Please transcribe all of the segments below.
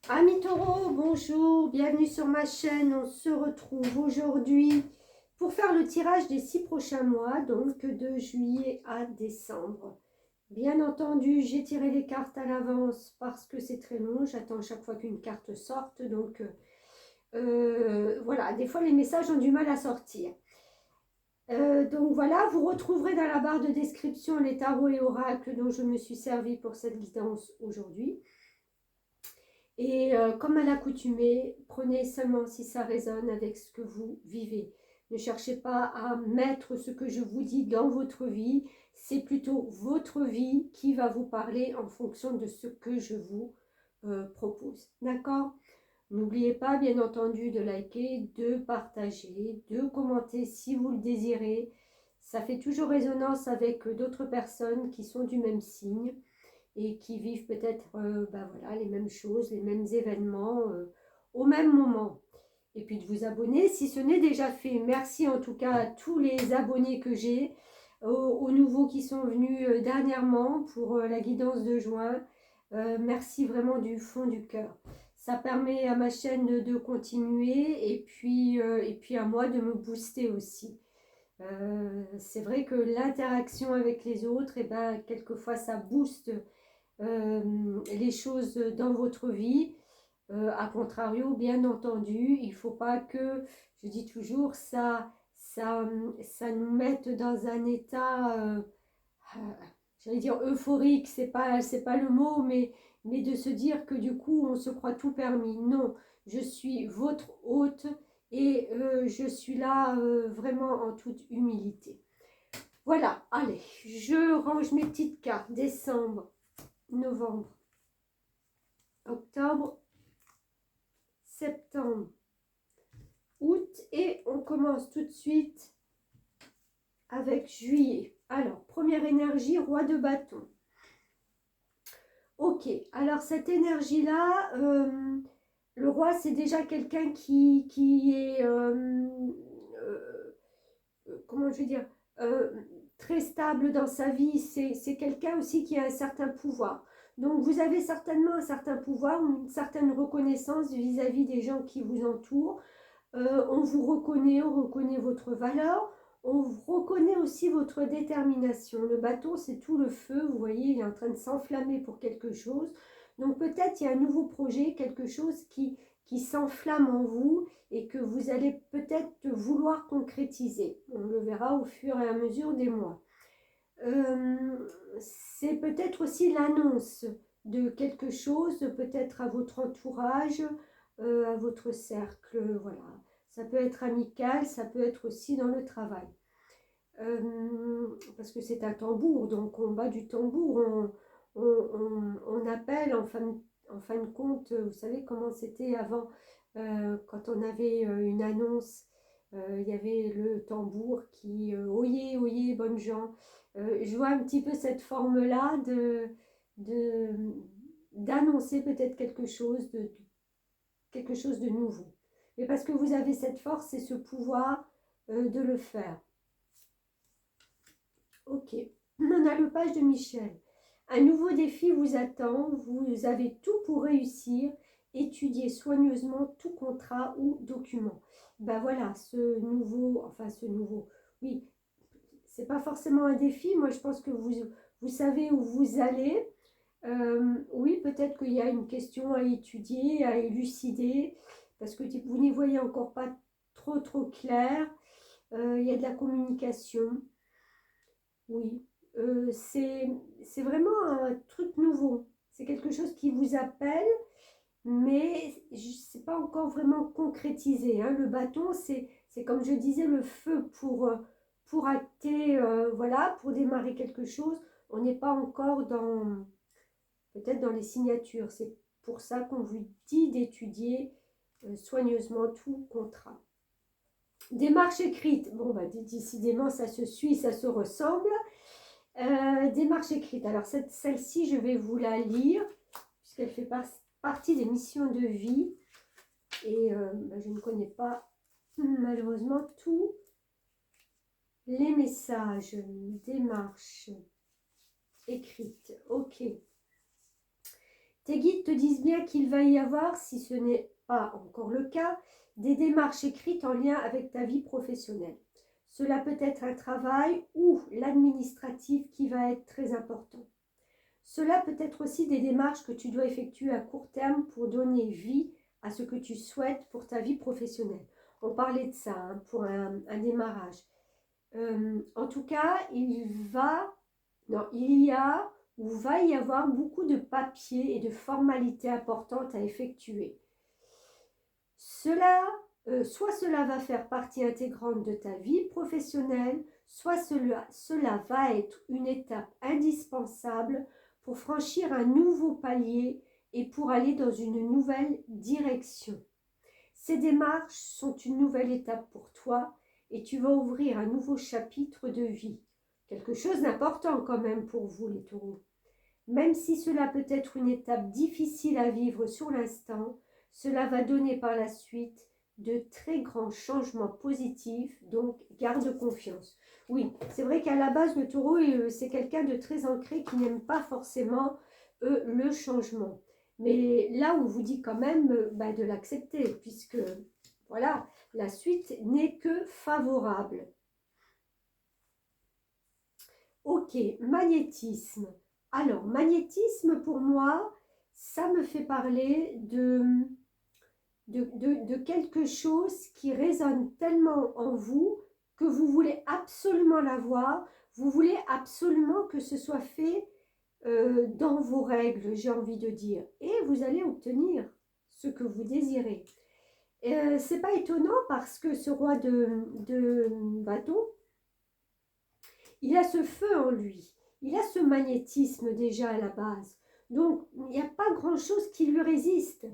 Amis taureaux, bonjour, bienvenue sur ma chaîne. On se retrouve aujourd'hui pour faire le tirage des 6 prochains mois, donc de juillet à décembre. Bien entendu, j'ai tiré les cartes à l'avance parce que c'est très long. J'attends à chaque fois qu'une carte sorte. Donc voilà, des fois les messages ont du mal à sortir. Donc voilà, vous retrouverez dans la barre de description les tarots et oracles dont je me suis servi pour cette guidance aujourd'hui. Et comme à l'accoutumée, prenez seulement si ça résonne avec ce que vous vivez. Ne cherchez pas à mettre ce que je vous dis dans votre vie. C'est plutôt votre vie qui va vous parler en fonction de ce que je vous propose. D'accord? N'oubliez pas, bien entendu, de liker, de partager, de commenter si vous le désirez. Ça fait toujours résonance avec d'autres personnes qui sont du même signe et qui vivent peut-être voilà, les mêmes choses, les mêmes événements au même moment. Et puis de vous abonner si ce n'est déjà fait. Merci en tout cas à tous les abonnés que j'ai, aux nouveaux qui sont venus dernièrement pour la guidance de juin. Merci vraiment du fond du cœur. Ça permet à ma chaîne de continuer et puis à moi de me booster aussi. C'est vrai que l'interaction avec les autres, et ben, quelquefois ça booste les choses dans votre vie. A contrario, bien entendu, il ne faut pas que, je dis toujours, ça nous mette dans un état, j'allais dire euphorique, c'est pas le mot, mais de se dire que du coup, on se croit tout permis. Non, je suis votre hôte et je suis là vraiment en toute humilité. Voilà, allez, je range mes petites cartes. Décembre, novembre, octobre, septembre, août et on commence tout de suite avec juillet. Alors, première énergie, roi de bâton. Ok, alors cette énergie-là, le roi c'est déjà quelqu'un qui est, comment je vais dire, euh, très stable dans sa vie. C'est quelqu'un aussi qui a un certain pouvoir. Donc vous avez certainement un certain pouvoir, une certaine reconnaissance vis-à-vis des gens qui vous entourent. On vous reconnaît, on reconnaît votre valeur, on reconnaît aussi votre détermination. Le bâton, c'est tout le feu, vous voyez, il est en train de s'enflammer pour quelque chose. Donc peut-être il y a un nouveau projet, quelque chose qui s'enflamme en vous et que vous allez peut-être vouloir concrétiser. On le verra au fur et à mesure des mois. C'est peut-être aussi l'annonce de quelque chose, peut-être à votre entourage, à votre cercle, voilà. Ça peut être amical, ça peut être aussi dans le travail. Parce que c'est un tambour, donc on bat du tambour, on appelle en fin de compte, vous savez comment c'était avant, quand on avait une annonce, il y avait le tambour qui oyez, oyez, bonnes gens. Je vois un petit peu cette forme-là de, d'annoncer peut-être quelque chose de nouveau. Mais parce que vous avez cette force et ce pouvoir de le faire. Ok, on a le page de Michel. Un nouveau défi vous attend, vous avez tout pour réussir. Étudiez soigneusement tout contrat ou document. Ben voilà, ce nouveau, oui, c'est pas forcément un défi. Moi, je pense que vous savez où vous allez. Oui, peut-être qu'il y a une question à étudier, à élucider, parce que vous n'y voyez encore pas trop clair. Il y a de la communication. Oui, c'est vraiment un truc nouveau. C'est quelque chose qui vous appelle, mais c'est pas encore vraiment concrétisé, hein. Le bâton, c'est comme je disais, le feu pour acter, voilà, pour démarrer quelque chose. On n'est pas encore peut-être dans les signatures. C'est pour ça qu'on vous dit d'étudier soigneusement tout contrat. Démarche écrite. Bon, bah, décidément, ça se suit, ça se ressemble. Démarche écrite. Alors, celle-ci, je vais vous la lire, puisqu'elle fait partie des missions de vie. Et je ne connais pas malheureusement tous les messages. Démarche écrite. Ok. Tes guides te disent bien qu'il va y avoir, si ce n'est pas encore le cas, des démarches écrites en lien avec ta vie professionnelle. Cela peut être un travail ou l'administratif qui va être très important. Cela peut être aussi des démarches que tu dois effectuer à court terme pour donner vie à ce que tu souhaites pour ta vie professionnelle. On parlait de ça pour un démarrage. En tout cas, il y a ou va y avoir beaucoup de papiers et de formalités importantes à effectuer. Soit cela va faire partie intégrante de ta vie professionnelle, soit cela va être une étape indispensable pour franchir un nouveau palier et pour aller dans une nouvelle direction. Ces démarches sont une nouvelle étape pour toi et tu vas ouvrir un nouveau chapitre de vie. Quelque chose d'important quand même pour vous les taureaux. Même si cela peut être une étape difficile à vivre sur l'instant, cela va donner par la suite de très grands changements positifs, donc garde confiance. Oui, c'est vrai qu'à la base, le taureau, c'est quelqu'un de très ancré qui n'aime pas forcément le changement. Mais là, on vous dit quand même de l'accepter, puisque voilà, la suite n'est que favorable. Ok, magnétisme. Alors, magnétisme, pour moi, ça me fait parler de quelque chose qui résonne tellement en vous que vous voulez absolument l'avoir, vous voulez absolument que ce soit fait dans vos règles, j'ai envie de dire. Et vous allez obtenir ce que vous désirez. C'est pas étonnant parce que ce roi de bâton, il a ce feu en lui. Il a ce magnétisme déjà à la base. Donc, il n'y a pas grand-chose qui lui résiste.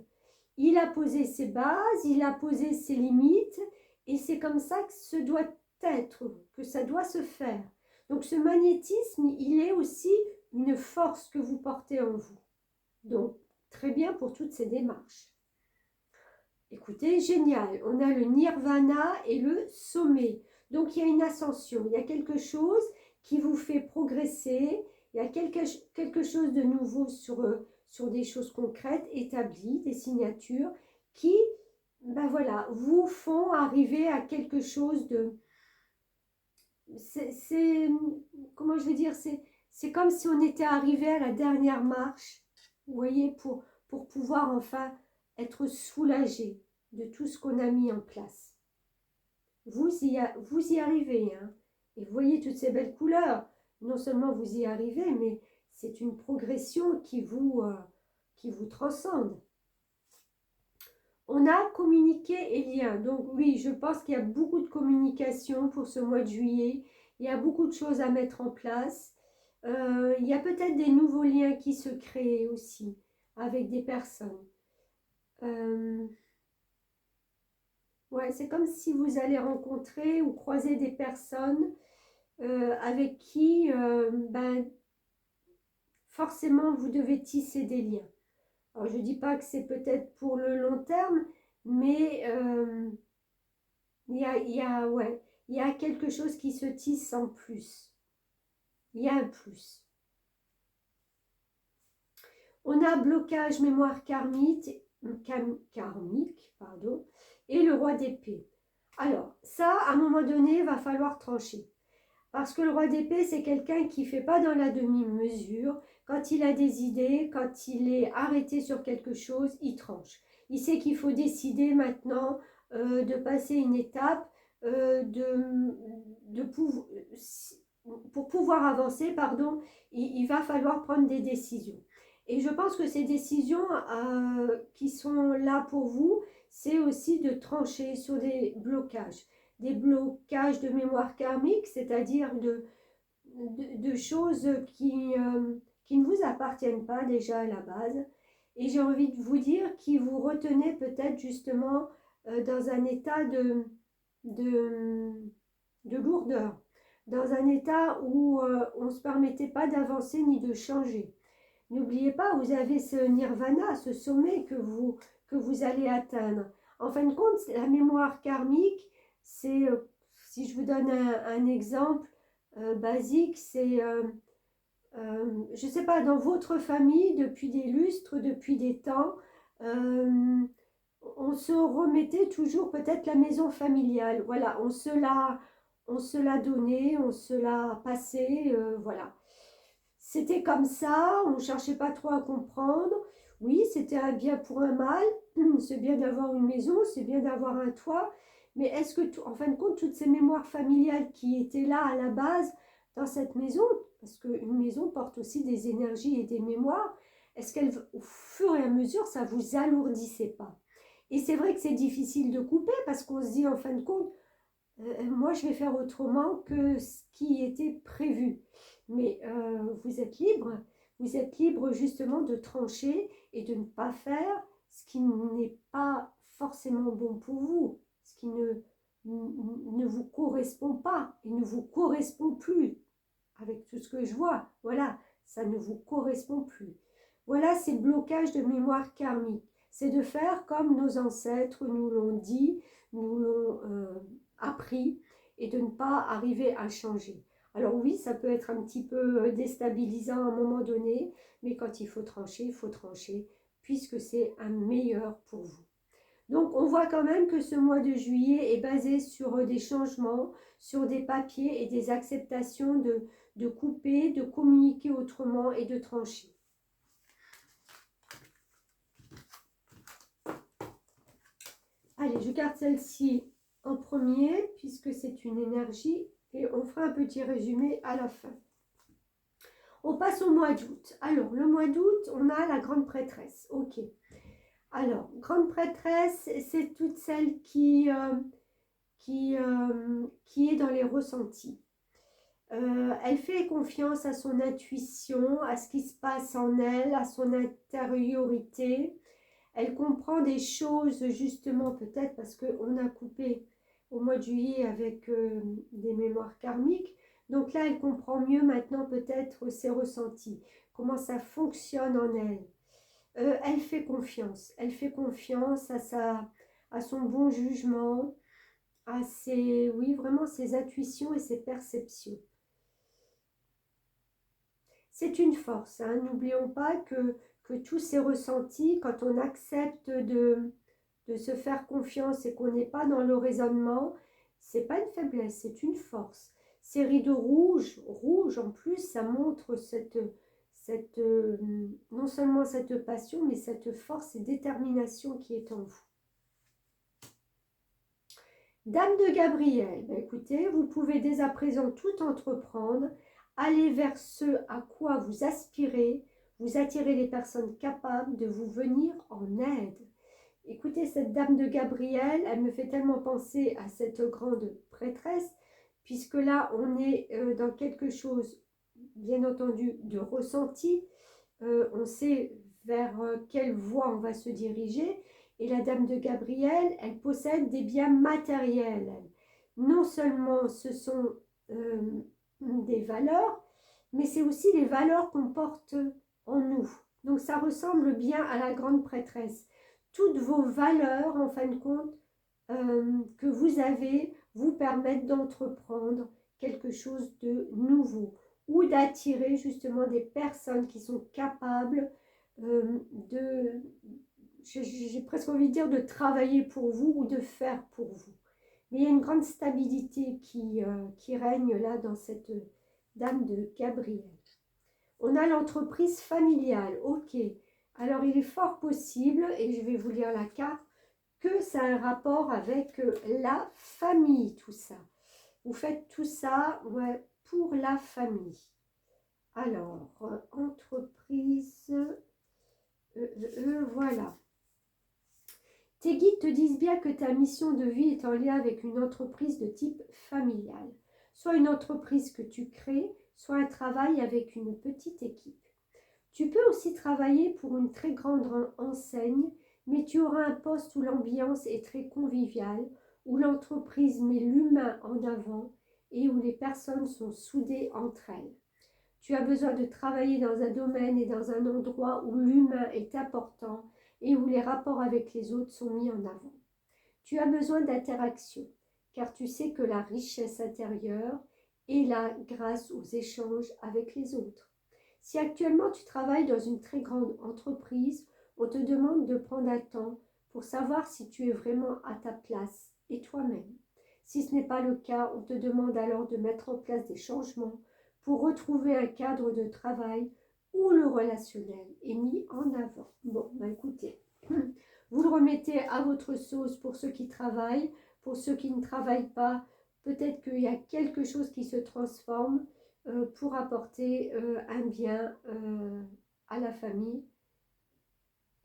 Il a posé ses bases, il a posé ses limites, et c'est comme ça que ce doit être, que ça doit se faire. Donc, ce magnétisme, il est aussi une force que vous portez en vous. Donc, très bien pour toutes ces démarches. Écoutez, génial. On a le nirvana et le sommet. Donc, il y a une ascension, il y a quelque chose qui vous fait progresser, il y a quelque chose de nouveau sur des choses concrètes, établies, des signatures qui, voilà, vous font arriver à quelque chose de... comment je vais dire, c'est comme si on était arrivé à la dernière marche, vous voyez, pour pouvoir enfin être soulagé de tout ce qu'on a mis en place. Vous y arrivez, hein. Et vous voyez toutes ces belles couleurs. Non seulement vous y arrivez, mais c'est une progression qui vous transcende. On a communiqué et lien. Donc oui, je pense qu'il y a beaucoup de communication pour ce mois de juillet. Il y a beaucoup de choses à mettre en place. Il y a peut-être des nouveaux liens qui se créent aussi avec des personnes. Ouais, c'est comme si vous allez rencontrer ou croiser des personnes avec qui forcément vous devez tisser des liens. Alors je ne dis pas que c'est peut-être pour le long terme, mais il y a quelque chose qui se tisse en plus. Il y a un plus. On a blocage mémoire karmique, et le roi d'épée. Alors ça, à un moment donné, va falloir trancher. Parce que le roi d'épée, c'est quelqu'un qui ne fait pas dans la demi-mesure. Quand il a des idées, quand il est arrêté sur quelque chose, il tranche. Il sait qu'il faut décider maintenant de passer une étape pour pouvoir avancer, il va falloir prendre des décisions. Et je pense que ces décisions qui sont là pour vous, c'est aussi de trancher sur des blocages de mémoire karmique, c'est-à-dire de choses qui ne vous appartiennent pas déjà à la base. Et j'ai envie de vous dire qui vous retenez peut-être justement dans un état de lourdeur, dans un état où on ne se permettait pas d'avancer ni de changer. N'oubliez pas, vous avez ce nirvana, ce sommet que vous allez atteindre. En fin de compte, la mémoire karmique, si je vous donne un exemple basique, c'est je ne sais pas, dans votre famille, depuis des lustres, depuis des temps, euh, on se remettait toujours peut-être la maison familiale. Voilà, on se l'a donné, on se l'a passé, voilà. C'était comme ça, on ne cherchait pas trop à comprendre. Oui, c'était un bien pour un mal. C'est bien d'avoir une maison, c'est bien d'avoir un toit. Mais est-ce que, en fin de compte, toutes ces mémoires familiales qui étaient là à la base dans cette maison, parce qu'une maison porte aussi des énergies et des mémoires, est-ce qu'elle, au fur et à mesure, ça vous alourdissait pas? Et c'est vrai que c'est difficile de couper parce qu'on se dit en fin de compte, moi je vais faire autrement que ce qui était prévu. Mais vous êtes libre justement de trancher et de ne pas faire ce qui n'est pas forcément bon pour vous, ce qui ne vous correspond pas et ne vous correspond plus avec tout ce que je vois. Voilà, ça ne vous correspond plus. Voilà ces blocages de mémoire karmique. C'est de faire comme nos ancêtres nous l'ont dit, nous l'ont appris, et de ne pas arriver à changer. Alors oui, ça peut être un petit peu déstabilisant à un moment donné, mais quand il faut trancher, puisque c'est un meilleur pour vous. Donc on voit quand même que ce mois de juillet est basé sur des changements, sur des papiers et des acceptations de couper, de communiquer autrement et de trancher. Allez, je garde celle-ci en premier puisque c'est une énergie et on fera un petit résumé à la fin. On passe au mois d'août. Alors, le mois d'août, on a la grande prêtresse. Ok. Alors, grande prêtresse, c'est toute celle qui est dans les ressentis. Elle fait confiance à son intuition, à ce qui se passe en elle, à son intériorité. Elle comprend des choses justement peut-être parce qu'on a coupé au mois de juillet avec des mémoires karmiques. Donc là, elle comprend mieux maintenant peut-être ses ressentis, comment ça fonctionne en elle. Elle fait confiance. Elle fait confiance à son bon jugement, à ses, oui, vraiment ses intuitions et ses perceptions. C'est une force, hein. N'oublions pas que tous ces ressentis, quand on accepte de se faire confiance et qu'on n'est pas dans le raisonnement, c'est pas une faiblesse, c'est une force. Ces rideaux rouges en plus, ça montre non seulement cette passion, mais cette force et détermination qui est en vous. Dame de Gabriel, ben écoutez, vous pouvez dès à présent tout entreprendre, aller vers ce à quoi vous aspirez, vous attirez les personnes capables de vous venir en aide. Écoutez, cette Dame de Gabriel, elle me fait tellement penser à cette grande prêtresse, puisque là, on est dans quelque chose, bien entendu, de ressenti. On sait vers quelle voie on va se diriger. Et la Dame de Gabriel, elle possède des biens matériels. Non seulement ce sont des valeurs, mais c'est aussi les valeurs qu'on porte en nous. Donc ça ressemble bien à la grande prêtresse. Toutes vos valeurs, en fin de compte, que vous avez, vous permettent d'entreprendre quelque chose de nouveau ou d'attirer justement des personnes qui sont capables de, j'ai presque envie de dire, de travailler pour vous ou de faire pour vous. Mais il y a une grande stabilité qui règne là dans cette Dame de Gabriel. On a l'entreprise familiale, ok. Alors il est fort possible, et je vais vous lire la carte, que ça a un rapport avec la famille, tout ça. Vous faites tout ça, ouais, pour la famille. Alors, entreprise, voilà. Tes guides te disent bien que ta mission de vie est en lien avec une entreprise de type familial. Soit une entreprise que tu crées, soit un travail avec une petite équipe. Tu peux aussi travailler pour une très grande enseigne, mais tu auras un poste où l'ambiance est très conviviale, où l'entreprise met l'humain en avant et où les personnes sont soudées entre elles. Tu as besoin de travailler dans un domaine et dans un endroit où l'humain est important et où les rapports avec les autres sont mis en avant. Tu as besoin d'interaction, car tu sais que la richesse intérieure est là grâce aux échanges avec les autres. Si actuellement tu travailles dans une très grande entreprise, on te demande de prendre un temps pour savoir si tu es vraiment à ta place et toi-même. Si ce n'est pas le cas, on te demande alors de mettre en place des changements pour retrouver un cadre de travail où le relationnel est mis en avant. Bon, bah écoutez, vous le remettez à votre sauce pour ceux qui travaillent, pour ceux qui ne travaillent pas, peut-être qu'il y a quelque chose qui se transforme pour apporter un bien à la famille,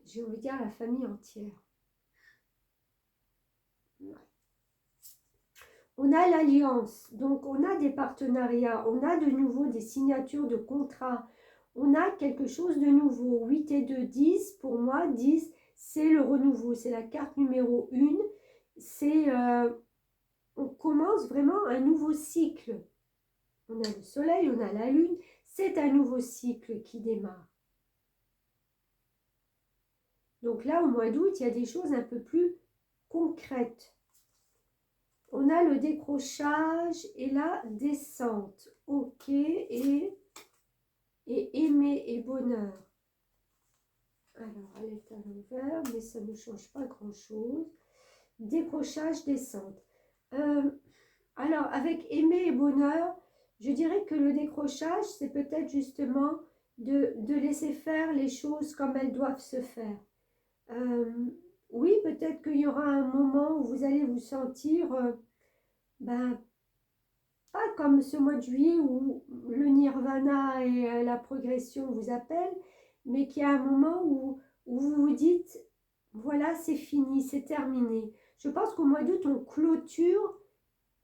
j'ai envie de dire à la famille entière. Ouais. On a l'alliance, donc on a des partenariats, on a de nouveau des signatures de contrats, on a quelque chose de nouveau. 8 et 2, 10, pour moi, 10, c'est le renouveau, c'est la carte numéro 1, c'est, on commence vraiment un nouveau cycle. On a le soleil, on a la lune, c'est un nouveau cycle qui démarre. Donc là, au mois d'août, il y a des choses un peu plus concrètes. On a le décrochage et la descente. Ok, et aimer et bonheur. Alors, elle est à l'envers, mais ça ne change pas grand-chose. Décrochage, descente. Alors, avec aimer et bonheur, je dirais que le décrochage, c'est peut-être justement de laisser faire les choses comme elles doivent se faire. Oui, peut-être qu'il y aura un moment où vous allez vous sentir, ben, pas comme ce mois de juillet où le nirvana et la progression vous appellent, mais qu'il y a un moment où vous vous dites, voilà, c'est fini, c'est terminé. Je pense qu'au mois d'août, on clôture.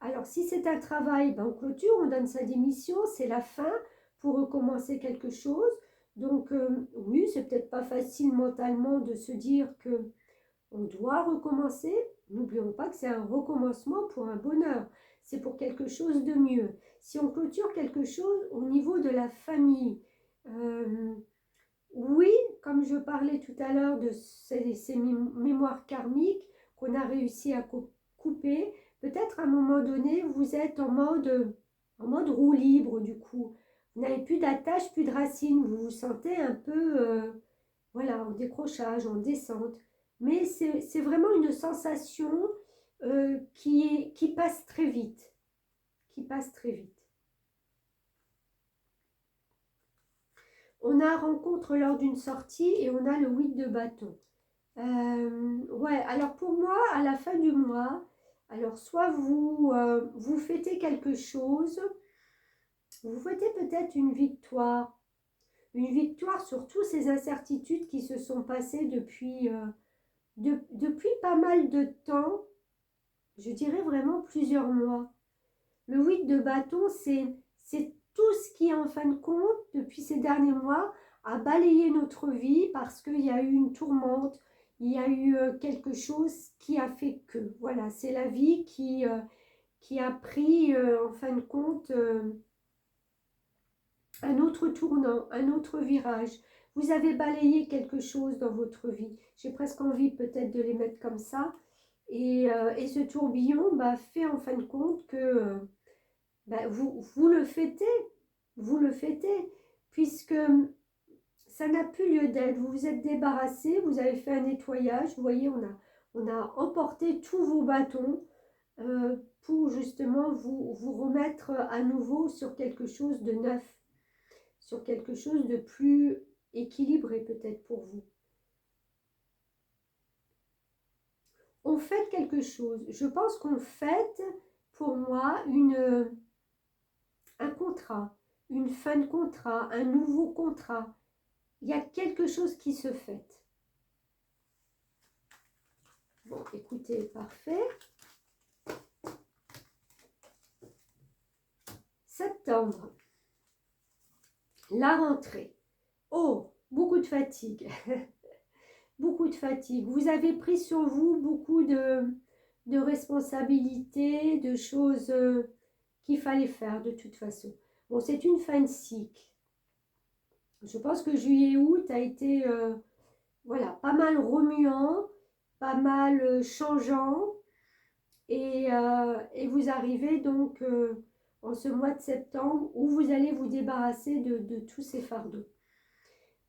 Alors, si c'est un travail, ben, on clôture, on donne sa démission, c'est la fin pour recommencer quelque chose. Donc, oui, c'est peut-être pas facile mentalement de se dire que on doit recommencer. N'oublions pas que c'est un recommencement pour un bonheur. C'est pour quelque chose de mieux. Si on clôture quelque chose au niveau de la famille, oui, comme je parlais tout à l'heure de ces mémoires karmiques qu'on a réussi à couper, peut-être à un moment donné, vous êtes en mode roue libre du coup. Vous n'avez plus d'attache, plus de racines. Vous vous sentez un peu, voilà, en décrochage, en descente. Mais c'est vraiment une sensation qui passe très vite. Qui passe très vite. On a rencontre lors d'une sortie et on a le 8 de bâton. Ouais, alors pour moi, à la fin du mois, alors soit vous fêtez quelque chose, vous fêtez peut-être une victoire sur toutes ces incertitudes qui se sont passées depuis pas mal de temps, je dirais vraiment plusieurs mois. Le 8 de bâton, c'est tout ce qui, en fin de compte, depuis ces derniers mois, a balayé notre vie parce qu'il y a eu une tourmente, il y a eu quelque chose qui a fait que. Voilà, c'est la vie qui a pris, en fin de compte, un autre tournant, un autre virage. Vous avez balayé quelque chose dans votre vie. J'ai presque envie peut-être de les mettre comme ça. Et ce tourbillon fait en fin de compte que vous le fêtez, puisque ça n'a plus lieu d'être. Vous vous êtes débarrassé, vous avez fait un nettoyage. Vous voyez, on a emporté tous vos bâtons pour justement vous remettre à nouveau sur quelque chose de neuf, sur quelque chose de plus équilibré peut-être pour vous. On fête quelque chose. Je pense qu'on fête, pour moi, un contrat, une fin de contrat, un nouveau contrat. Il y a quelque chose qui se fête. Bon, écoutez, parfait. Septembre. La rentrée. Oh, beaucoup de fatigue. Beaucoup de fatigue. Vous avez pris sur vous beaucoup de responsabilités, de choses qu'il fallait faire de toute façon. Bon, c'est une fin de cycle. Je pense que juillet-août a été voilà, pas mal remuant, pas mal changeant. Et vous arrivez donc en ce mois de septembre où vous allez vous débarrasser de tous ces fardeaux.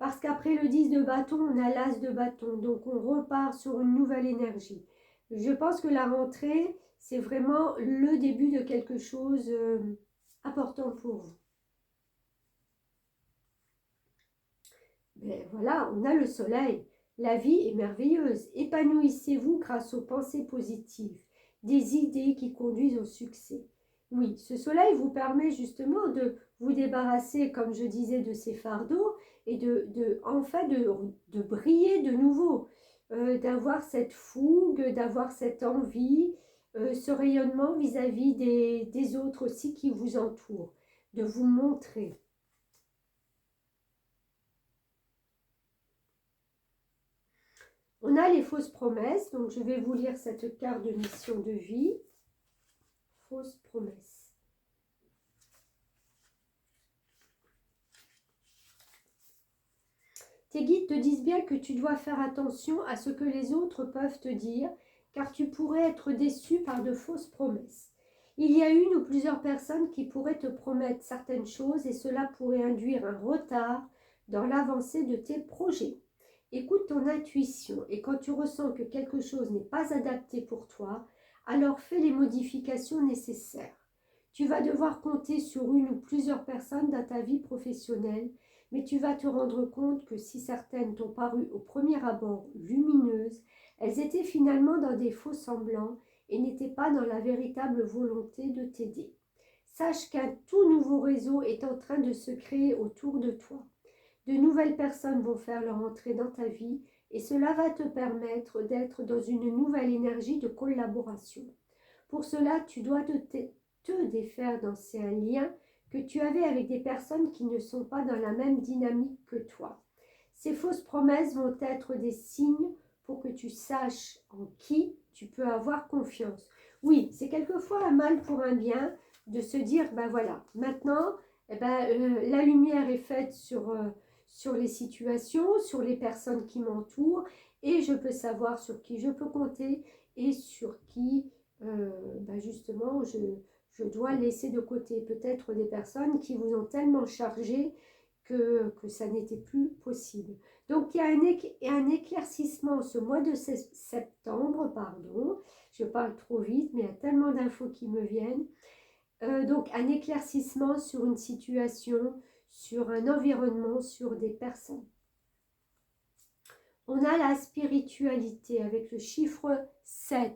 Parce qu'après le 10 de bâton, on a l'as de bâton. Donc, on repart sur une nouvelle énergie. Je pense que la rentrée, c'est vraiment le début de quelque chose important pour vous. Ben voilà, on a le soleil. La vie est merveilleuse. Épanouissez-vous grâce aux pensées positives, des idées qui conduisent au succès. Oui, ce soleil vous permet justement de vous débarrasser, comme je disais, de ces fardeaux et enfin de briller de nouveau, d'avoir cette fougue, d'avoir cette envie, ce rayonnement vis-à-vis des autres aussi qui vous entourent, de vous montrer. On a les fausses promesses, donc je vais vous lire cette carte de mission de vie. Fausses promesses. Tes guides te disent bien que tu dois faire attention à ce que les autres peuvent te dire, car tu pourrais être déçu par de fausses promesses. Il y a une ou plusieurs personnes qui pourraient te promettre certaines choses et cela pourrait induire un retard dans l'avancée de tes projets. Écoute ton intuition et quand tu ressens que quelque chose n'est pas adapté pour toi, alors fais les modifications nécessaires. Tu vas devoir compter sur une ou plusieurs personnes dans ta vie professionnelle, mais tu vas te rendre compte que si certaines t'ont paru au premier abord lumineuses, elles étaient finalement dans des faux semblants et n'étaient pas dans la véritable volonté de t'aider. Sache qu'un tout nouveau réseau est en train de se créer autour de toi. De nouvelles personnes vont faire leur entrée dans ta vie et cela va te permettre d'être dans une nouvelle énergie de collaboration. Pour cela, tu dois te défaire d'anciens liens que tu avais avec des personnes qui ne sont pas dans la même dynamique que toi. Ces fausses promesses vont être des signes pour que tu saches en qui tu peux avoir confiance. Oui, c'est quelquefois un mal pour un bien de se dire, ben voilà, maintenant, la lumière est faite sur les situations, sur les personnes qui m'entourent et je peux savoir sur qui je peux compter et sur qui justement je dois laisser de côté. Peut-être des personnes qui vous ont tellement chargé que ça n'était plus possible. Donc il y a un éclaircissement ce mois de septembre, pardon, je parle trop vite mais il y a tellement d'infos qui me viennent. Donc un éclaircissement sur une situation, sur un environnement, sur des personnes. On a la spiritualité avec le chiffre 7.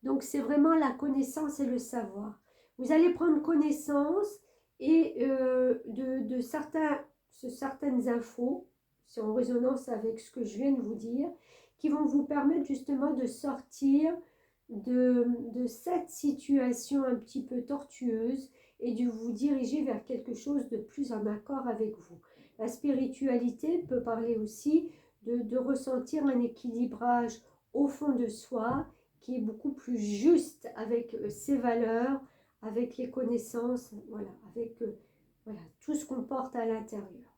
Donc c'est vraiment la connaissance et le savoir. Vous allez prendre connaissance et de certaines infos, c'est en résonance avec ce que je viens de vous dire, qui vont vous permettre justement de sortir de cette situation un petit peu tortueuse et de vous diriger vers quelque chose de plus en accord avec vous. La spiritualité peut parler aussi de ressentir un équilibrage au fond de soi qui est beaucoup plus juste avec ses valeurs, avec les connaissances, voilà, avec voilà, tout ce qu'on porte à l'intérieur.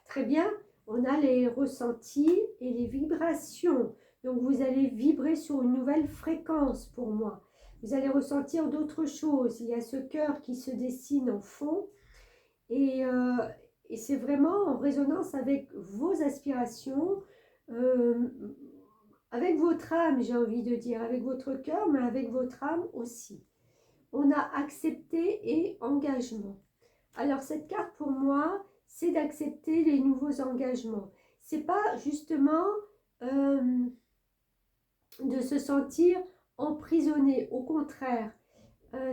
Très bien, on a les ressentis et les vibrations. Donc vous allez vibrer sur une nouvelle fréquence pour moi. Vous allez ressentir d'autres choses. Il y a ce cœur qui se dessine en fond et c'est vraiment en résonance avec vos aspirations, avec votre âme, j'ai envie de dire, avec votre cœur, mais avec votre âme aussi. On a accepté et engagement. Alors cette carte pour moi, c'est d'accepter les nouveaux engagements. C'est pas justement de se sentir emprisonné. Au contraire,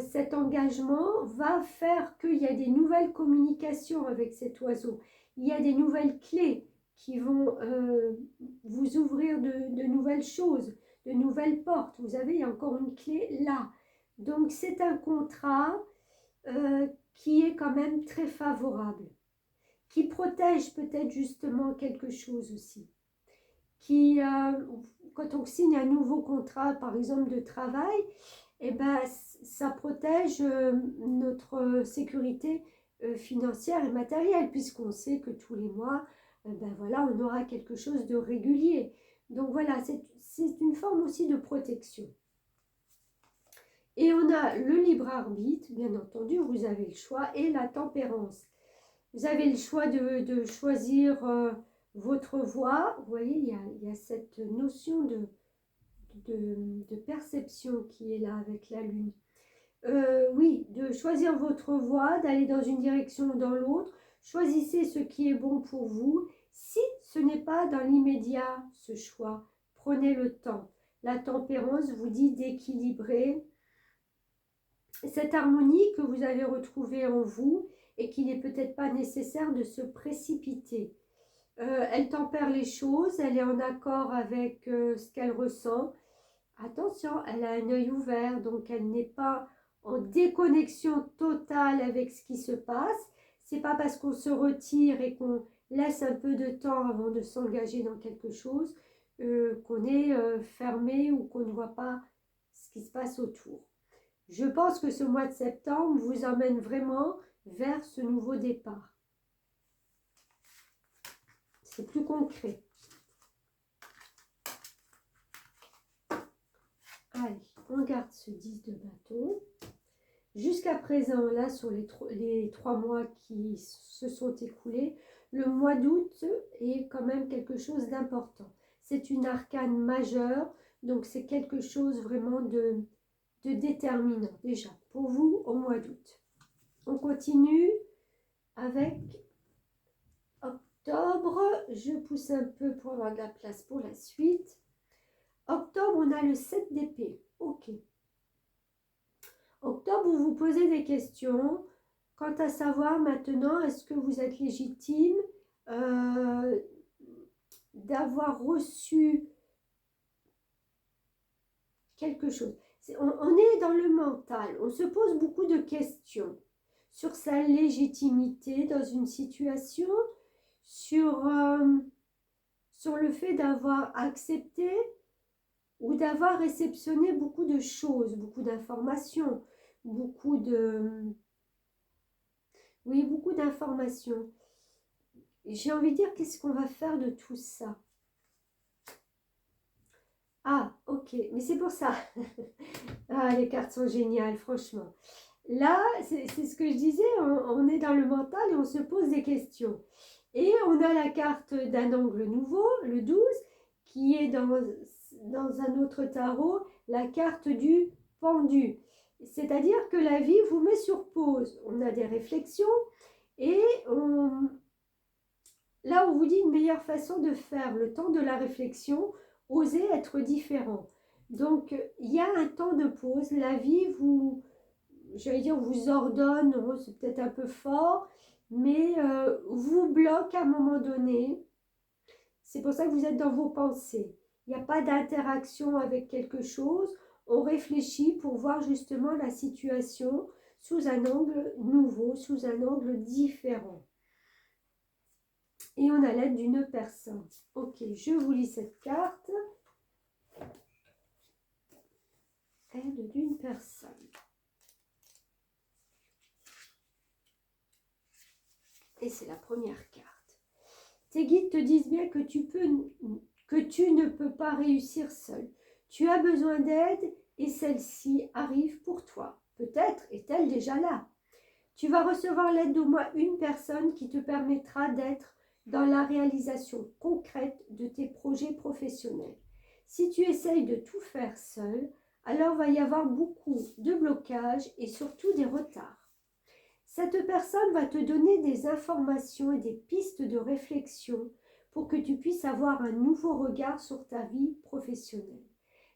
cet engagement va faire qu'il y a des nouvelles communications avec cet oiseau. Il y a des nouvelles clés qui vont vous ouvrir de nouvelles choses, de nouvelles portes. Vous avez encore une clé là. Donc c'est un contrat qui est quand même très favorable, qui protège peut-être justement quelque chose aussi. Qui, quand on signe un nouveau contrat, par exemple de travail, ça protège notre sécurité financière et matérielle, puisqu'on sait que tous les mois, voilà, on aura quelque chose de régulier. Donc voilà, c'est une forme aussi de protection. Et on a le libre arbitre, bien entendu, vous avez le choix, et la tempérance. Vous avez le choix de choisir votre voie. Vous voyez, il y a cette notion de perception qui est là avec la lune. Oui, de choisir votre voie, d'aller dans une direction ou dans l'autre. Choisissez ce qui est bon pour vous. Si ce n'est pas dans l'immédiat ce choix, prenez le temps. La tempérance vous dit d'équilibrer cette harmonie que vous allez retrouver en vous et qu'il n'est peut-être pas nécessaire de se précipiter. Elle tempère les choses, elle est en accord avec ce qu'elle ressent. Attention, elle a un œil ouvert, donc elle n'est pas en déconnexion totale avec ce qui se passe. C'est pas parce qu'on se retire et qu'on laisse un peu de temps avant de s'engager dans quelque chose qu'on est fermé ou qu'on ne voit pas ce qui se passe autour. Je pense que ce mois de septembre vous emmène vraiment vers ce nouveau départ. C'est plus concret. Allez, on garde ce 10 de bâton. Jusqu'à présent, là, sur les 3 mois qui se sont écoulés, le mois d'août est quand même quelque chose d'important. C'est une arcane majeure, donc c'est quelque chose vraiment de déterminant déjà pour vous au mois d'août. On continue avec octobre. Je pousse un peu pour avoir de la place pour la suite. Octobre, on a le 7 d'épée. Ok. Octobre, vous vous posez des questions quant à savoir maintenant, est-ce que vous êtes légitime d'avoir reçu quelque chose. On est dans le mental, on se pose beaucoup de questions sur sa légitimité dans une situation, sur le fait d'avoir accepté ou d'avoir réceptionné beaucoup de choses, beaucoup d'informations, beaucoup d'informations. J'ai envie de dire, qu'est-ce qu'on va faire de tout ça? Ah, ok, mais c'est pour ça. Ah, les cartes sont géniales, franchement. Là, c'est ce que je disais, on est dans le mental et on se pose des questions. Et on a la carte d'un angle nouveau, le 12, qui est dans un autre tarot, la carte du pendu. C'est-à-dire que la vie vous met sur pause. On a des réflexions et là, on vous dit une meilleure façon de faire le temps de la réflexion, oser être différent. Donc, il y a un temps de pause. La vie vous, j'allais dire, vous ordonne, c'est peut-être un peu fort, mais vous bloque à un moment donné. C'est pour ça que vous êtes dans vos pensées. Il n'y a pas d'interaction avec quelque chose. On réfléchit pour voir justement la situation sous un angle nouveau, sous un angle différent. Et on a l'aide d'une personne. Ok, je vous lis cette carte. Aide d'une personne. Et c'est la première carte. Tes guides te disent bien que tu ne peux pas réussir seul. Tu as besoin d'aide et celle-ci arrive pour toi. Peut-être est-elle déjà là. Tu vas recevoir l'aide d'au moins une personne qui te permettra d'être dans la réalisation concrète de tes projets professionnels. Si tu essayes de tout faire seul, alors va y avoir beaucoup de blocages et surtout des retards. Cette personne va te donner des informations et des pistes de réflexion pour que tu puisses avoir un nouveau regard sur ta vie professionnelle.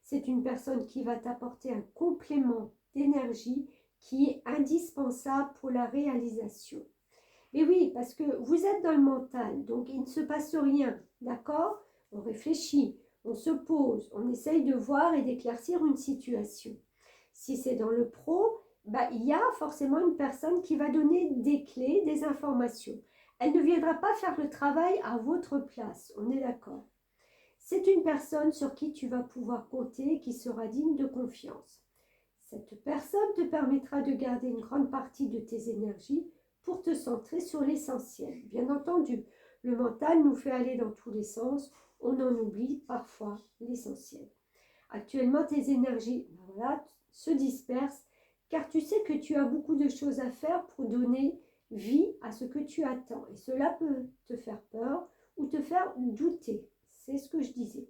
C'est une personne qui va t'apporter un complément d'énergie qui est indispensable pour la réalisation. Et oui, parce que vous êtes dans le mental, donc il ne se passe rien, d'accord? On réfléchit, on se pose, on essaye de voir et d'éclaircir une situation. Si c'est dans le pro, il y a forcément une personne qui va donner des clés, des informations. Elle ne viendra pas faire le travail à votre place, on est d'accord. C'est une personne sur qui tu vas pouvoir compter et qui sera digne de confiance. Cette personne te permettra de garder une grande partie de tes énergies pour te centrer sur l'essentiel. Bien entendu, le mental nous fait aller dans tous les sens, on en oublie parfois l'essentiel. Actuellement, tes énergies se dispersent car tu sais que tu as beaucoup de choses à faire pour donner vie à ce que tu attends. Et cela peut te faire peur ou te faire douter. C'est ce que je disais.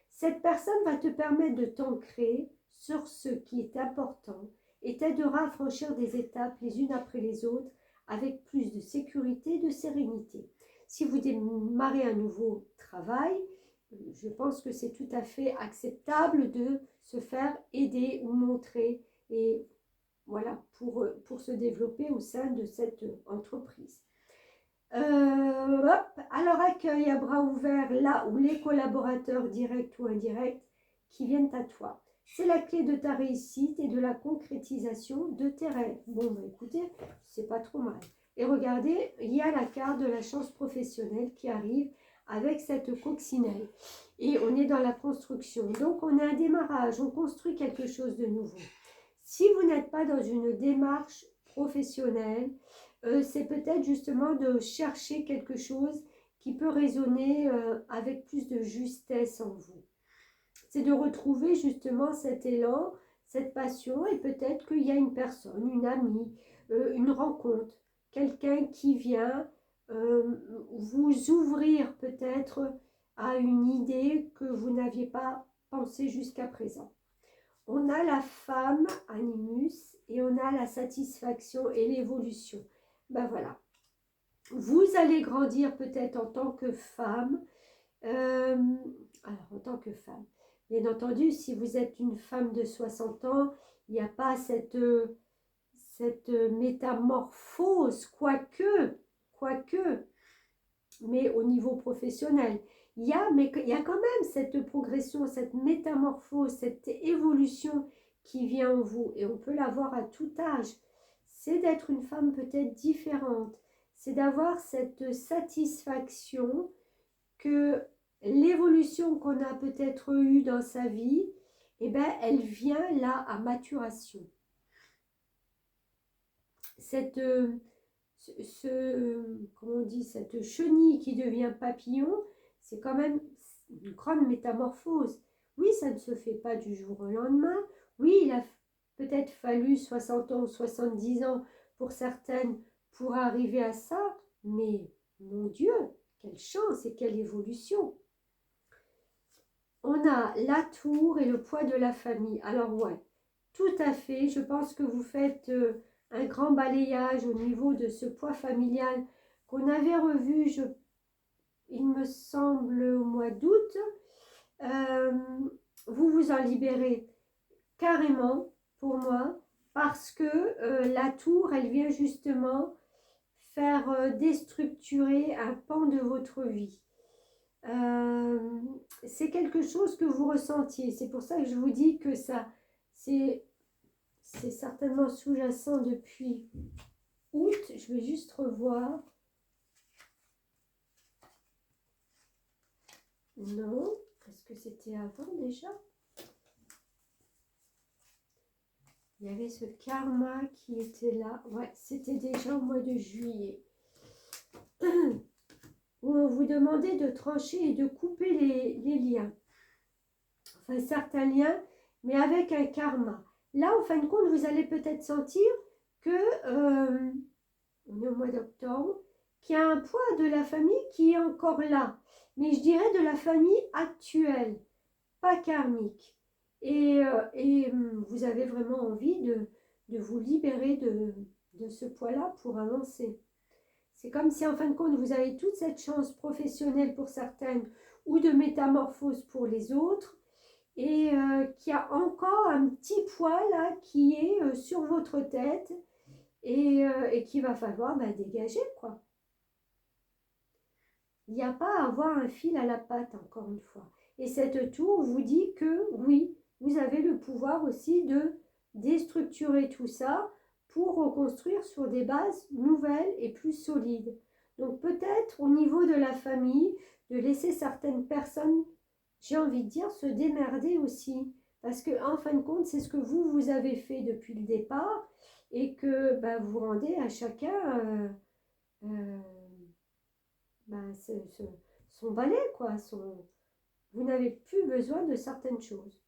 Cette personne va te permettre de t'ancrer sur ce qui est important et t'aidera à franchir des étapes les unes après les autres avec plus de sécurité et de sérénité. Si vous démarrez un nouveau travail, je pense que c'est tout à fait acceptable de se faire aider ou montrer et voilà, pour se développer au sein de cette entreprise. Alors accueille à bras ouverts là où les collaborateurs directs ou indirects qui viennent à toi. C'est la clé de ta réussite et de la concrétisation de tes rêves. Bon, bah écoutez, c'est pas trop mal. Et regardez, il y a la carte de la chance professionnelle qui arrive avec cette coccinelle. Et on est dans la construction. Donc, on a un démarrage, on construit quelque chose de nouveau. Si vous n'êtes pas dans une démarche professionnelle, c'est peut-être justement de chercher quelque chose qui peut résonner avec plus de justesse en vous. C'est de retrouver justement cet élan, cette passion et peut-être qu'il y a une personne, une amie, une rencontre, quelqu'un qui vient vous ouvrir peut-être à une idée que vous n'aviez pas pensé jusqu'à présent. On a la femme animus et on a la satisfaction et l'évolution. Ben voilà. Vous allez grandir peut-être en tant que femme. Alors, en tant que femme. Bien entendu, si vous êtes une femme de 60 ans, il n'y a pas cette métamorphose, quoique, mais au niveau professionnel. Il y a quand même cette progression, cette métamorphose, cette évolution qui vient en vous. Et on peut l'avoir à tout âge. C'est d'être une femme peut-être différente. C'est d'avoir cette satisfaction que l'évolution qu'on a peut-être eue dans sa vie, eh ben, elle vient là à maturation. Comment on dit, cette chenille qui devient papillon, c'est quand même une grande métamorphose. Oui, ça ne se fait pas du jour au lendemain. Oui, il a peut-être fallu 60 ans ou 70 ans pour certaines pour arriver à ça, mais mon Dieu, quelle chance et quelle évolution! On a la tour et le poids de la famille. Alors ouais, tout à fait, je pense que vous faites un grand balayage au niveau de ce poids familial qu'on avait revu, il me semble, au mois d'août. Vous vous en libérez carrément pour moi parce que la tour, elle vient justement faire déstructurer un pan de votre vie. C'est quelque chose que vous ressentiez. C'est pour ça que je vous dis que ça, c'est certainement sous-jacent depuis août. Je vais juste revoir. Non, est-ce que c'était avant déjà? Il y avait ce karma qui était là. Ouais, c'était déjà au mois de juillet. Où on vous demandait de trancher et de couper les liens. Enfin, certains liens, mais avec un karma. Là, en fin de compte, vous allez peut-être sentir que, on est au mois d'octobre, qu'il y a un poids de la famille qui est encore là. Mais je dirais de la famille actuelle, pas karmique. Et vous avez vraiment envie de vous libérer de ce poids-là pour avancer. C'est comme si en fin de compte, vous avez toute cette chance professionnelle pour certaines ou de métamorphose pour les autres et qu'il y a encore un petit poids là qui est sur votre tête et qu'il va falloir dégager quoi. Il n'y a pas à avoir un fil à la patte encore une fois. Et cette tour vous dit que oui, vous avez le pouvoir aussi de déstructurer tout ça pour reconstruire sur des bases nouvelles et plus solides. Donc peut-être au niveau de la famille, de laisser certaines personnes, j'ai envie de dire, se démerder aussi. Parce que en fin de compte, c'est ce que vous avez fait depuis le départ et que vous rendez à chacun son balai, quoi. Vous n'avez plus besoin de certaines choses.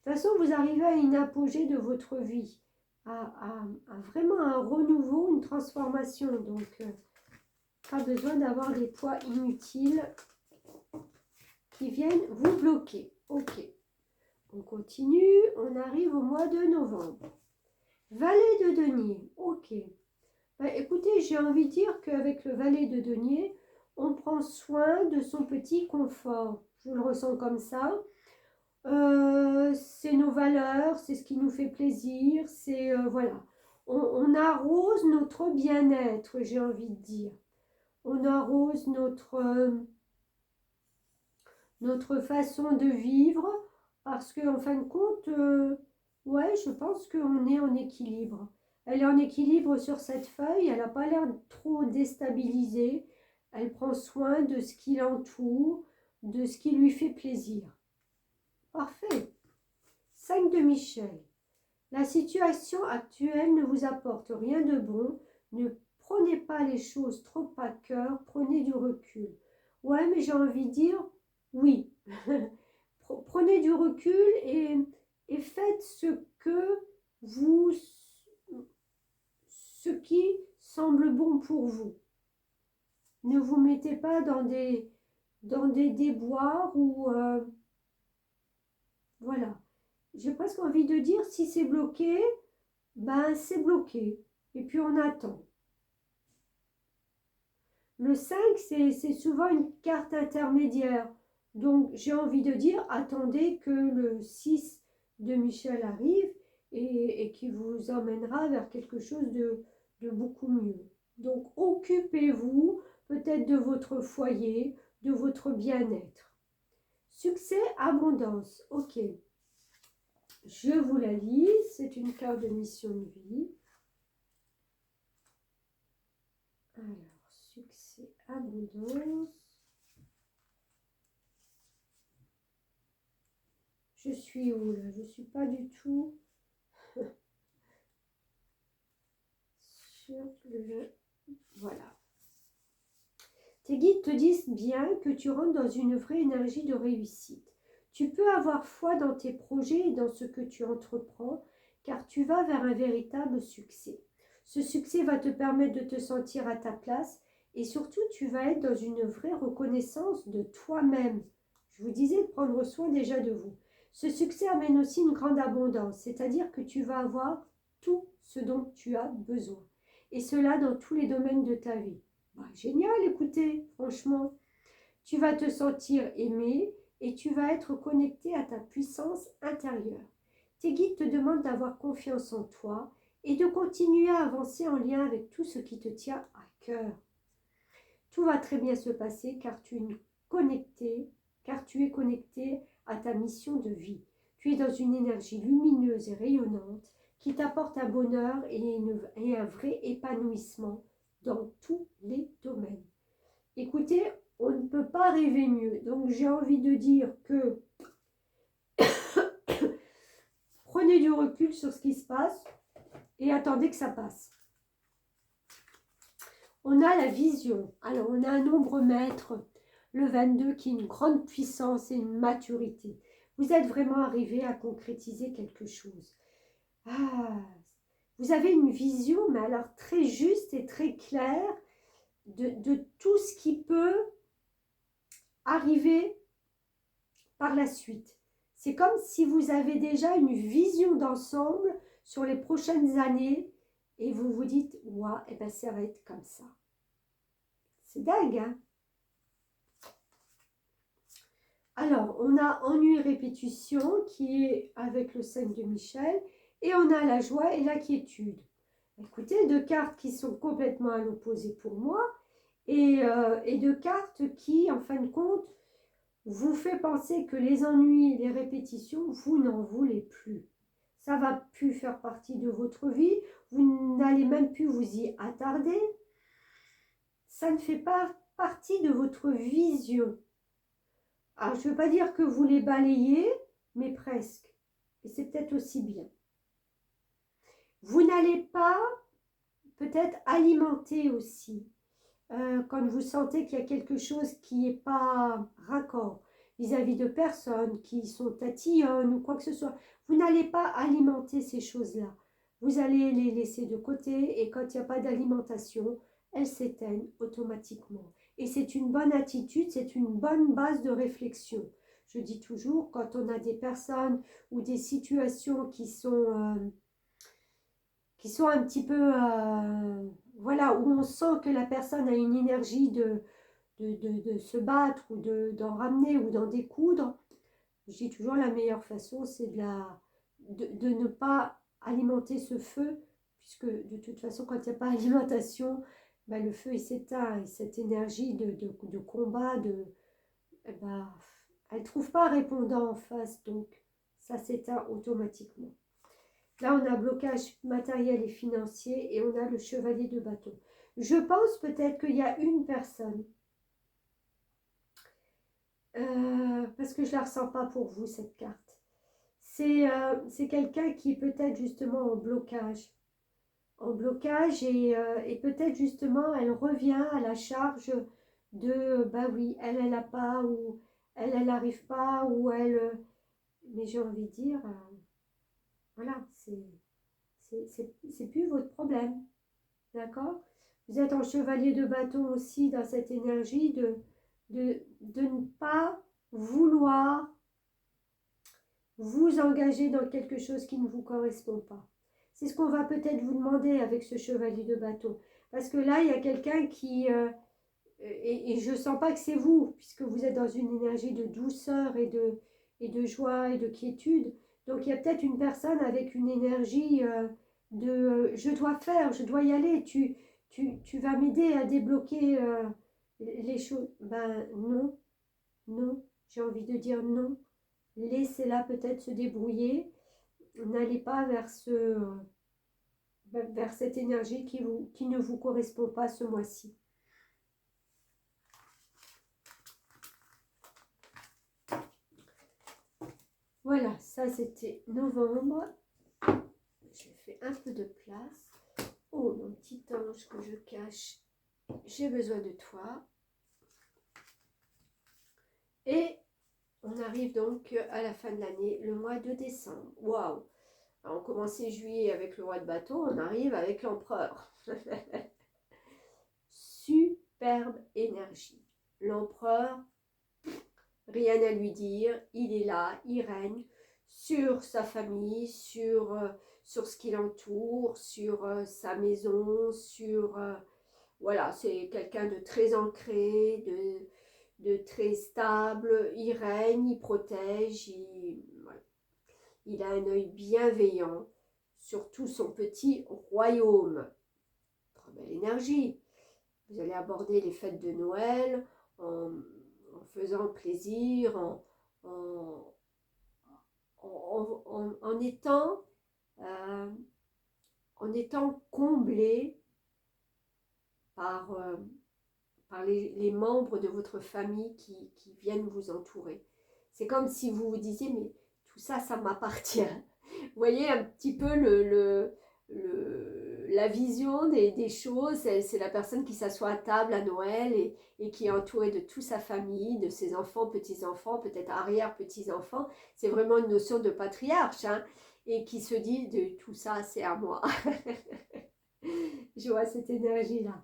De toute façon, vous arrivez à une apogée de votre vie. à vraiment un renouveau, une transformation. Donc, pas besoin d'avoir des poids inutiles qui viennent vous bloquer. Ok, on continue, on arrive au mois de novembre. Valet de denier, ok. Ben, écoutez, j'ai envie de dire qu'avec le valet de denier, on prend soin de son petit confort. Je le ressens comme ça. C'est nos valeurs, c'est ce qui nous fait plaisir, c'est voilà. On arrose notre bien-être, j'ai envie de dire. On arrose notre façon de vivre parce qu'en fin de compte, ouais, je pense qu'on est en équilibre. Elle est en équilibre sur cette feuille, elle n'a pas l'air trop déstabilisée. Elle prend soin de ce qui l'entoure, de ce qui lui fait plaisir. Parfait. 5 de Michel. La situation actuelle ne vous apporte rien de bon. Ne prenez pas les choses trop à cœur. Prenez du recul. Ouais, mais j'ai envie de dire oui. Prenez du recul et faites ce qui semble bon pour vous. Ne vous mettez pas dans des déboires ou voilà. J'ai presque envie de dire, si c'est bloqué, ben c'est bloqué. Et puis on attend. Le 5, c'est souvent une carte intermédiaire. Donc j'ai envie de dire, attendez que le 6 de Michel arrive et qui vous emmènera vers quelque chose de beaucoup mieux. Donc occupez-vous peut-être de votre foyer, de votre bien-être. Succès, abondance. Ok. Je vous la lis, c'est une carte de mission de vie. Alors, succès, abondance. Je suis où là? Je ne suis pas du tout sur le... Voilà. Tes guides te disent bien que tu rentres dans une vraie énergie de réussite. Tu peux avoir foi dans tes projets et dans ce que tu entreprends, car tu vas vers un véritable succès. Ce succès va te permettre de te sentir à ta place et surtout tu vas être dans une vraie reconnaissance de toi-même. Je vous disais de prendre soin déjà de vous. Ce succès amène aussi une grande abondance, c'est-à-dire que tu vas avoir tout ce dont tu as besoin. Et cela dans tous les domaines de ta vie. Bah, génial, écoutez, franchement. Tu vas te sentir aimé et tu vas être connecté à ta puissance intérieure. Tes guides te demandent d'avoir confiance en toi et de continuer à avancer en lien avec tout ce qui te tient à cœur. Tout va très bien se passer car tu es connecté à ta mission de vie. Tu es dans une énergie lumineuse et rayonnante qui t'apporte un bonheur et un vrai épanouissement dans tous les domaines. Écoutez, on ne peut pas rêver mieux. Donc j'ai envie de dire que prenez du recul sur ce qui se passe et attendez que ça passe. On a la vision. Alors on a un nombre maître, le 22, qui est une grande puissance et une maturité. Vous êtes vraiment arrivé à concrétiser quelque chose. Ah, vous avez une vision, mais alors très juste et très claire de tout ce qui peut arriver par la suite. C'est comme si vous avez déjà une vision d'ensemble sur les prochaines années et vous vous dites, ouais, eh ben ça va être comme ça. C'est dingue, hein? Alors, on a ennui répétition qui est avec le 5 de Michel et on a la joie et la quiétude. Écoutez, deux cartes qui sont complètement à l'opposé pour moi et deux cartes qui, en fin de compte, vous fait penser que les ennuis et les répétitions, vous n'en voulez plus. Ça va plus faire partie de votre vie, vous n'allez même plus vous y attarder. Ça ne fait pas partie de votre vision. Alors, je ne veux pas dire que vous les balayez, mais presque. Et c'est peut-être aussi bien. Vous n'allez pas peut-être alimenter aussi quand vous sentez qu'il y a quelque chose qui n'est pas raccord vis-à-vis de personnes qui sont tatillonnes ou quoi que ce soit. Vous n'allez pas alimenter ces choses-là. vous allez les laisser de côté et quand il n'y a pas d'alimentation, elles s'éteignent automatiquement. Et c'est une bonne attitude, c'est une bonne base de réflexion. Je dis toujours, quand on a des personnes ou des situations qui sont un petit peu, voilà, où on sent que la personne a une énergie de se battre ou d'en ramener ou d'en découdre, je dis toujours la meilleure façon, c'est de ne pas alimenter ce feu, puisque de toute façon, quand il n'y a pas d'alimentation, ben, le feu il s'éteint et cette énergie de combat, eh ben, elle ne trouve pas répondant en face, donc ça s'éteint automatiquement. Là, on a blocage matériel et financier et on a le chevalier de bâton. Je pense peut-être qu'il y a une personne, parce que je ne la ressens pas pour vous, cette carte. C'est quelqu'un qui est peut-être justement en blocage et peut-être justement elle revient à la charge de, bah oui, elle n'a pas, ou elle n'arrive pas, ou elle, mais j'ai envie de dire, voilà, c'est plus votre problème, d'accord? Vous êtes en chevalier de bâton aussi dans cette énergie de ne pas vouloir vous engager dans quelque chose qui ne vous correspond pas. C'est ce qu'on va peut-être vous demander avec ce chevalier de bâton. Parce que là, il y a quelqu'un qui... et je ne sens pas que c'est vous, puisque vous êtes dans une énergie de douceur et de joie et de quiétude. Donc, il y a peut-être une personne avec une énergie je dois faire, je dois y aller, tu vas m'aider à débloquer les choses. Ben non, non, j'ai envie de dire non. Laissez-la peut-être se débrouiller. N'allez pas vers cette énergie qui ne vous correspond pas ce mois-ci. Voilà, ça c'était novembre. Je fais un peu de place. Oh, mon petit ange que je cache, j'ai besoin de toi. Et on arrive donc à la fin de l'année, le mois de décembre. Waouh! On commençait juillet avec le roi de bâton, on arrive avec l'empereur. Superbe énergie. L'empereur, rien à lui dire, il est là, il règne sur sa famille, sur ce qui l'entoure, sur sa maison, voilà, c'est quelqu'un de très ancré, de très stable, il règne, il protège, voilà. Il a un œil bienveillant sur tout son petit royaume. Très belle énergie. Vous allez aborder les fêtes de Noël en faisant plaisir, en étant comblé par les membres de votre famille qui viennent vous entourer. C'est comme si vous vous disiez, mais tout ça, ça m'appartient. Vous voyez un petit peu la vision des choses, c'est la personne qui s'assoit à table à Noël et qui est entourée de toute sa famille, de ses enfants, petits-enfants, peut-être arrière-petits-enfants. C'est vraiment une notion de patriarche, hein, et qui se dit, de tout ça, c'est à moi. Je vois cette énergie-là.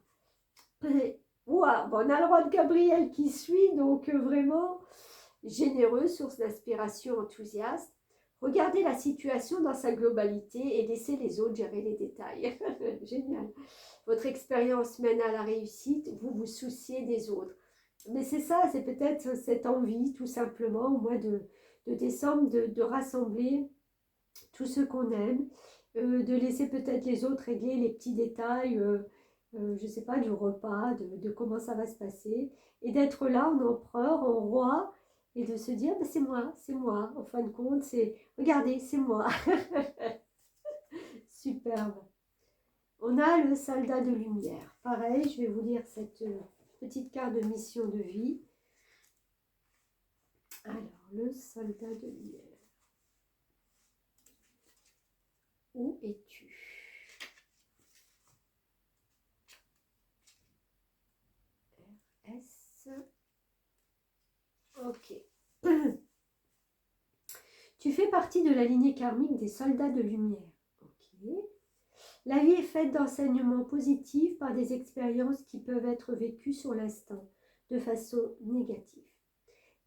Wow, bon, on a le roi de Gabriel qui suit, donc vraiment généreux, source d'inspiration, enthousiaste. Regardez la situation dans sa globalité et laissez les autres gérer les détails. Génial. Votre expérience mène à la réussite, vous vous souciez des autres. Mais c'est ça, c'est peut-être cette envie, tout simplement, au mois de décembre, de rassembler tout ce qu'on aime, de laisser peut-être les autres régler les petits détails, je ne sais pas, du repas, de comment ça va se passer, et d'être là en empereur, en roi, et de se dire, c'est moi, en fin de compte, regardez, c'est moi. Superbe. On a le soldat de lumière. Pareil, je vais vous lire cette petite carte de mission de vie. Alors, le soldat de lumière. Où es-tu? RS. Ok. Tu fais partie de la lignée karmique des soldats de lumière. Ok. La vie est faite d'enseignements positifs par des expériences qui peuvent être vécues sur l'instant de façon négative.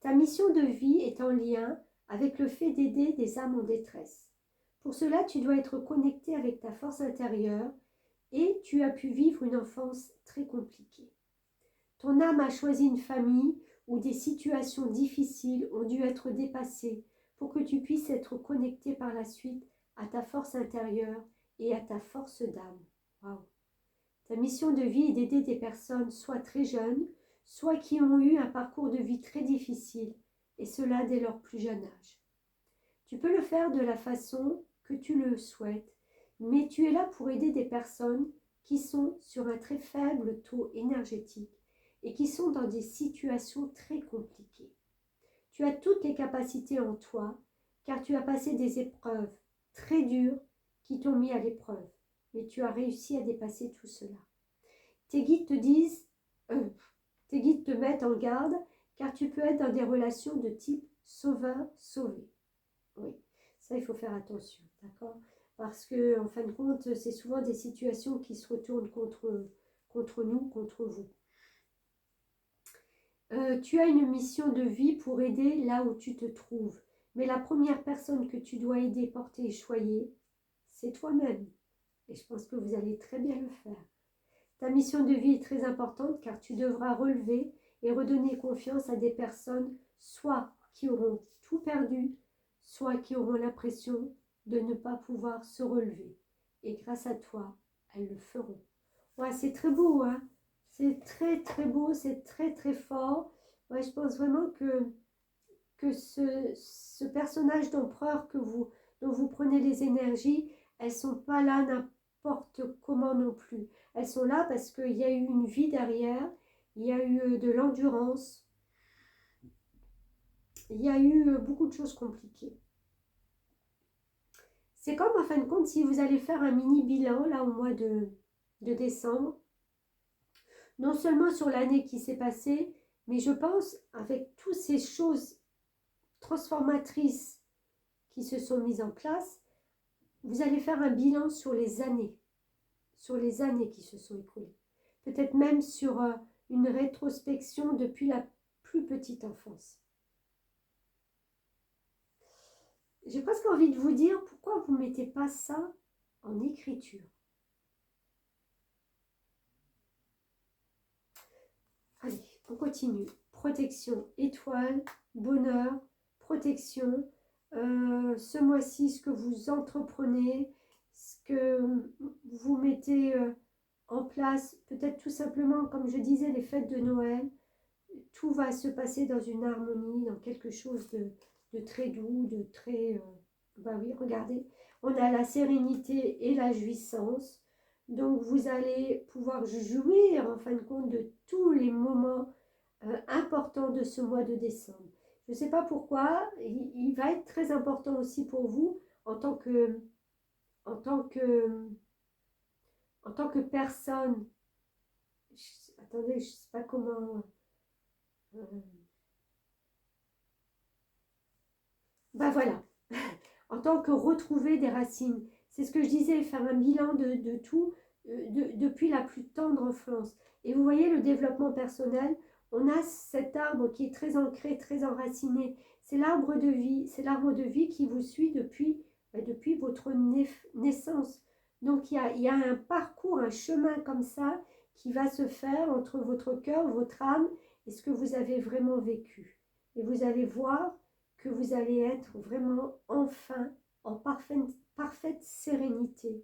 Ta mission de vie est en lien avec le fait d'aider des âmes en détresse. Pour cela, tu dois être connecté avec ta force intérieure et tu as pu vivre une enfance très compliquée. Ton âme a choisi une famille où des situations difficiles ont dû être dépassées pour que tu puisses être connecté par la suite à ta force intérieure et à ta force d'âme. Wow. Ta mission de vie est d'aider des personnes soit très jeunes, soit qui ont eu un parcours de vie très difficile, et cela dès leur plus jeune âge. Tu peux le faire de la façon que tu le souhaites, mais tu es là pour aider des personnes qui sont sur un très faible taux énergétique et qui sont dans des situations très compliquées. Tu as toutes les capacités en toi, car tu as passé des épreuves très dures qui t'ont mis à l'épreuve, mais tu as réussi à dépasser tout cela. Tes guides tes guides te mettent en garde, car tu peux être dans des relations de type sauveur-sauvé. Oui, ça il faut faire attention, d'accord? Parce que en fin de compte, c'est souvent des situations qui se retournent contre nous, contre vous. Tu as une mission de vie pour aider là où tu te trouves. Mais la première personne que tu dois aider, porter et choyer, c'est toi-même. Et je pense que vous allez très bien le faire. Ta mission de vie est très importante car tu devras relever et redonner confiance à des personnes soit qui auront tout perdu, soit qui auront l'impression de ne pas pouvoir se relever. Et grâce à toi, elles le feront. Ouais, c'est très beau, hein? C'est très très beau, c'est très très fort. Ouais, je pense vraiment que ce personnage d'empereur dont vous prenez les énergies, elles ne sont pas là n'importe comment non plus. Elles sont là parce qu'il y a eu une vie derrière, il y a eu de l'endurance, il y a eu beaucoup de choses compliquées. C'est comme en fin de compte si vous allez faire un mini bilan là au mois de décembre, non seulement sur l'année qui s'est passée, mais je pense avec toutes ces choses transformatrices qui se sont mises en place, vous allez faire un bilan sur les années qui se sont écoulées. Peut-être même sur une rétrospection depuis la plus petite enfance. J'ai presque envie de vous dire, pourquoi vous ne mettez pas ça en écriture? Allez, on continue. Protection, étoile, bonheur, protection. Ce mois-ci, ce que vous entreprenez, ce que vous mettez en place, peut-être tout simplement, comme je disais, les fêtes de Noël, tout va se passer dans une harmonie, dans quelque chose de très doux, de très... bah oui, regardez, on a la sérénité et la jouissance. Donc, vous allez pouvoir jouir, en fin de compte, de tous les moments importants de ce mois de décembre. Je ne sais pas pourquoi, il va être très important aussi pour vous en tant que personne. Attendez, je ne sais pas comment... ben voilà, en tant que retrouver des racines. C'est ce que je disais, faire un bilan de tout depuis la plus tendre enfance. Et vous voyez, le développement personnel, on a cet arbre qui est très ancré, très enraciné. C'est l'arbre de vie. C'est l'arbre de vie qui vous suit depuis votre naissance. Donc, il y a un parcours, un chemin comme ça qui va se faire entre votre cœur, votre âme et ce que vous avez vraiment vécu. Et vous allez voir que vous allez être vraiment enfin en parfaite sérénité.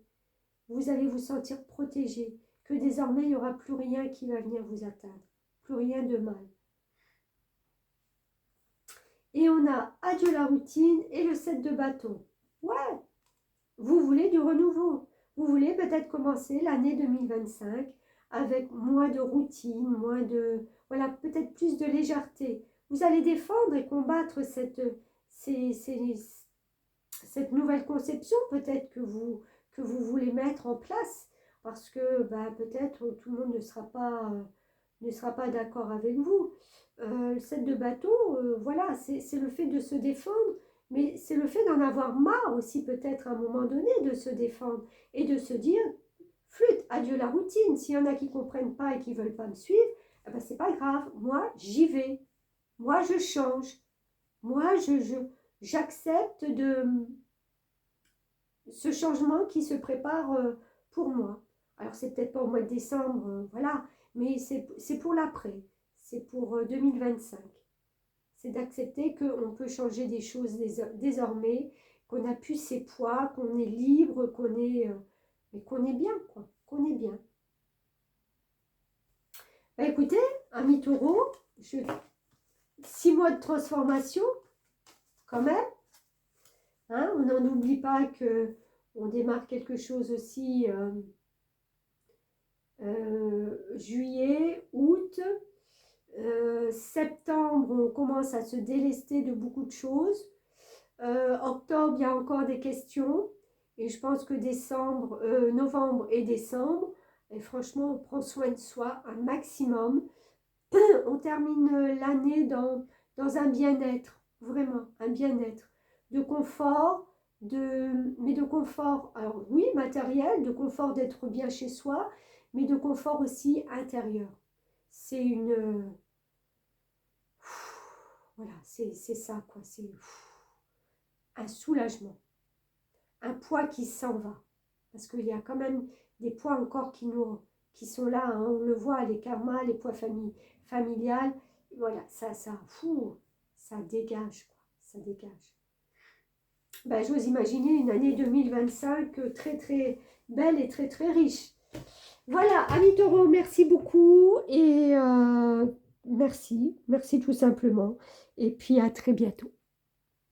Vous allez vous sentir protégé, que désormais il n'y aura plus rien qui va venir vous atteindre, plus rien de mal. Et on a adieu la routine et le 7 de bâton. Ouais, vous voulez du renouveau. Vous voulez peut-être commencer l'année 2025 avec moins de routine, moins de... Voilà, peut-être plus de légèreté. Vous allez défendre et combattre cette nouvelle conception peut-être que vous voulez mettre en place parce que peut-être tout le monde ne sera pas d'accord avec vous. Le 7 de bâton, voilà, c'est le fait de se défendre, mais c'est le fait d'en avoir marre aussi peut-être à un moment donné de se défendre et de se dire flûte, adieu la routine. S'il y en a qui ne comprennent pas et qui ne veulent pas me suivre, eh ben, c'est pas grave. Moi, j'y vais. Moi, je change. Moi, j'accepte ce changement qui se prépare pour moi. Alors, c'est peut-être pas au mois de décembre, voilà, mais c'est pour l'après. C'est pour 2025. C'est d'accepter qu'on peut changer des choses désormais, qu'on a plus ses poids, qu'on est libre, mais qu'on est bien, quoi. Qu'on est bien. Bah, écoutez, ami taureau, 6 mois de transformation, quand même. Hein, on n'en oublie pas qu'on démarre quelque chose aussi juillet, août. Septembre, on commence à se délester de beaucoup de choses. Octobre, il y a encore des questions. Et je pense que novembre et décembre, et franchement, on prend soin de soi un maximum. On termine l'année dans un bien-être, vraiment, un bien-être. De confort, mais de confort, alors oui, matériel, de confort d'être bien chez soi, mais de confort aussi intérieur. C'est voilà, c'est ça, quoi. C'est un soulagement, un poids qui s'en va. Parce qu'il y a quand même des poids encore qui sont là, hein. On le voit, les karmas, les poids familiales. Voilà, ça dégage, quoi. Ça dégage. Ben, j'ose imaginer une année 2025 très, très belle et très, très riche. Voilà, amis taureaux, merci beaucoup et merci tout simplement. Et puis à très bientôt.